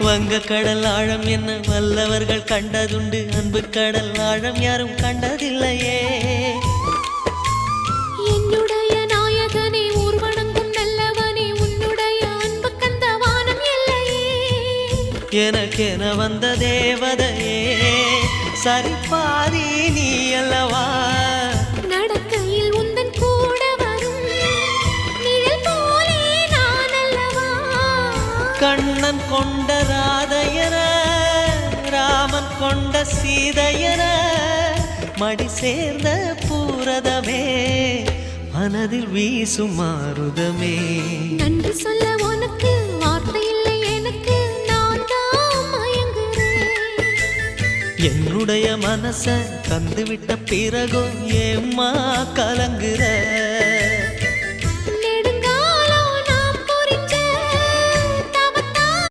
வங்க கடல் ஆழம் என்ன வல்லவர்கள் கண்டதுண்டு, அன்பு கடல் ஆழம் யாரும் கண்டதில்லையே. என்னுடைய நாயகனே ஊர்வணங்கும் நல்லவனே, உன்னுடைய அன்பு கந்த வானம் எல்லையே. எனக்கென வந்த தேவதையே சரிபாதி நீ அல்லவா. நடக்கையில் உந்தன் கூட வரும் நிழல் போலே நான் அல்லவா. கண்ணன் கொண்ட ராதையர ராமன் கொண்ட சீதையர மடி சேர்ந்த பூரதமே மனதில் வீசும் மாருதமே. நன்றி சொல்ல உனக்கு வார்த்தை இல்லை எனக்கு, நான் தான் மயங்குறேன். என்னுடைய மனச தந்துவிட்ட பிறகும் ஏம்மா கலங்குற.